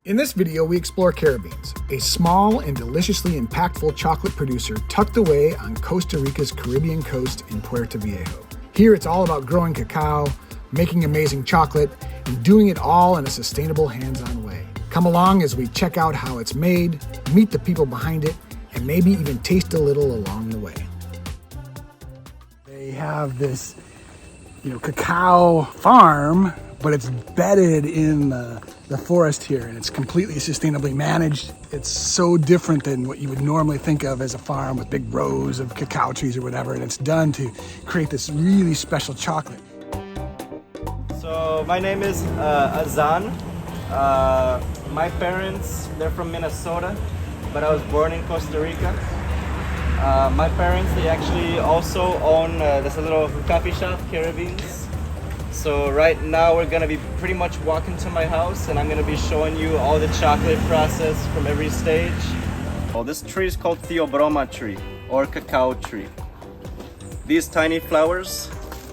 In this video, we explore Caribeans, a small and deliciously impactful chocolate producer tucked away on Costa Rica's Caribbean coast in Puerto Viejo. Here, it's all about growing cacao, making amazing chocolate, and doing it all in a sustainable, hands-on way. Come along as we check out how it's made, meet the people behind it, and maybe even taste a little along the way. They have this, cacao farm, but it's bedded in the forest here, and it's completely sustainably managed. It's so different than what you would normally think of as a farm with big rows of cacao trees or whatever, and it's done to create this really special chocolate. So my name is Azan. My parents, they're from Minnesota, but I was born in Costa Rica. My parents, they actually also own this little coffee shop, Caribeans. So right now we're gonna be pretty much walking to my house, and I'm gonna be showing you all the chocolate process from every stage. Well, this tree is called Theobroma tree or cacao tree. These tiny flowers,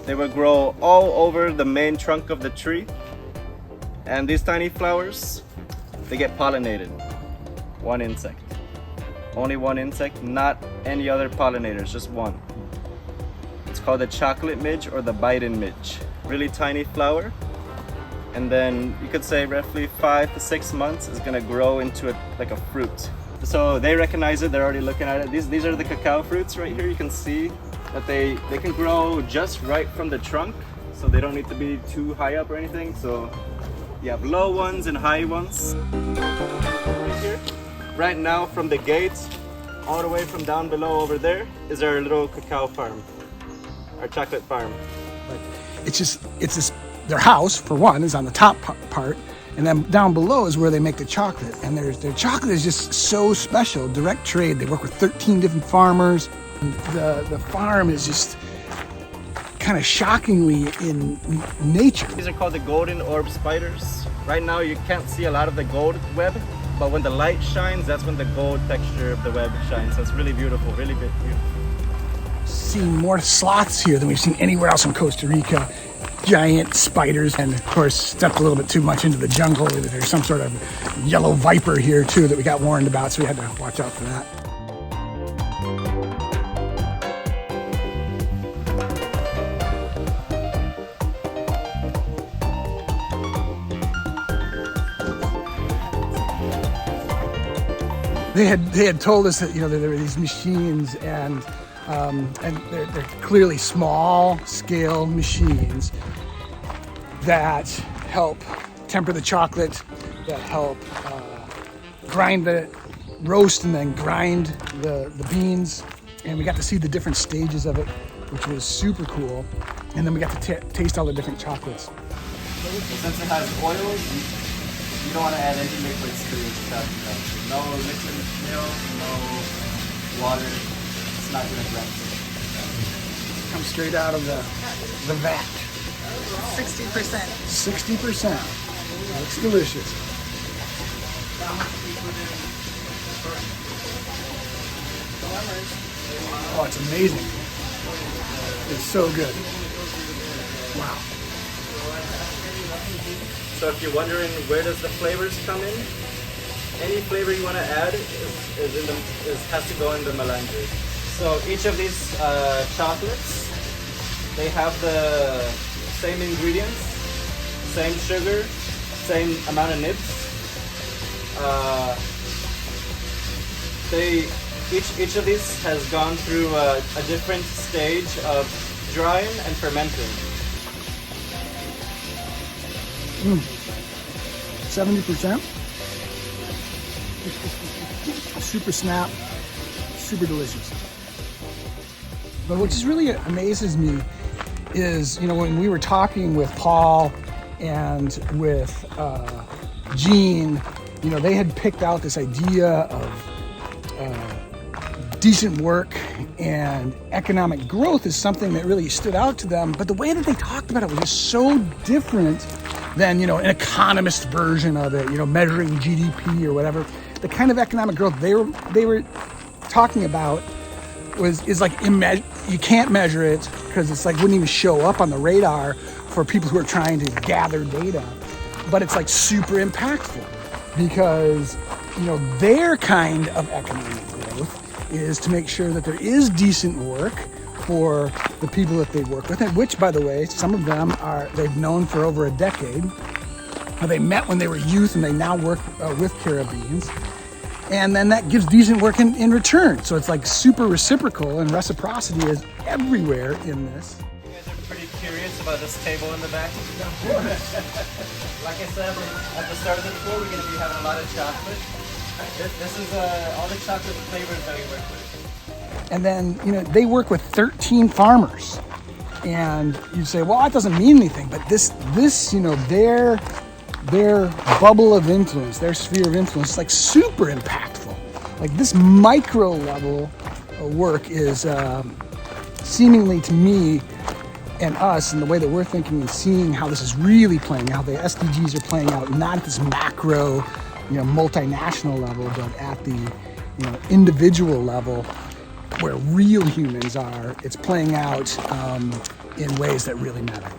they will grow all over the main trunk of the tree. And these tiny flowers, they get pollinated. One insect. Only one insect, not any other pollinators, just one. It's called the chocolate midge or the Biden midge. Really tiny flower, and then you could say roughly 5 to 6 months is gonna grow into like a fruit. So they recognize it, they're already looking at it. These are the cacao fruits right here. You can see that they can grow just right from the trunk, so they don't need to be too high up or anything. So you have low ones and high ones. Right here. Right now from the gate all the way from down below over there is our little cacao farm, our chocolate farm. It's their house, for one, is on the top part, and then down below is where they make the chocolate. And their chocolate is just so special. Direct trade. They work with 13 different farmers. And the farm is just kind of shockingly in nature. These are called the golden orb spiders. Right now you can't see a lot of the gold web, but when the light shines, that's when the gold texture of the web shines. So it's really beautiful, really beautiful. Seen more sloths here than we've seen anywhere else in Costa Rica. Giant spiders, and of course stepped a little bit too much into the jungle. There's some sort of yellow viper here too that we got warned about, so we had to watch out for that. They had told us that there were these machines, and they're clearly small scale machines that help temper the chocolate, that help roast and then grind the beans. And we got to see the different stages of it, which was super cool. And then we got to taste all the different chocolates. Since it has oils, you don't want to add any liquids to your chocolate. No liquid milk, no water. It's not going to grind. Comes straight out of the vat. 60%. 60%. Looks delicious. Oh, it's amazing. It's so good. Wow. So if you're wondering where does the flavors come in, any flavor you want to add has to go in the melange. So each of these chocolates, they have the same ingredients, same sugar, same amount of nibs. Each of these has gone through a different stage of drying and fermenting. 70%. Super snap, super delicious. But what just really amazes me is, when we were talking with Paul and with Gene, they had picked out this idea of decent work and economic growth is something that really stood out to them. But the way that they talked about it was just so different than, an economist version of it, measuring GDP or whatever. The kind of economic growth they were talking about is like you can't measure it because it's like wouldn't even show up on the radar for people who are trying to gather data, but it's like super impactful. because, their kind of economic growth is to make sure that there is decent work for the people that they work with, and which, by the way, some of them they've known for over a decade. They met when they were youth and they now work with Caribeans. And then that gives decent work in return. So it's like super reciprocal, and reciprocity is everywhere in this. You guys are pretty curious about this table in the back? Like I said at the start of the tour, we're going to be having a lot of chocolate. This is all the chocolate flavors that we work with. And then, they work with 13 farmers. And you'd say, well, that doesn't mean anything. But this, their bubble of influence, their sphere of influence is like super impactful. Like this micro level work is seemingly to me and us, and the way that we're thinking and seeing how this is really playing out, the SDGs are playing out not at this macro, multinational level, but at the individual level where real humans are. It's playing out in ways that really matter.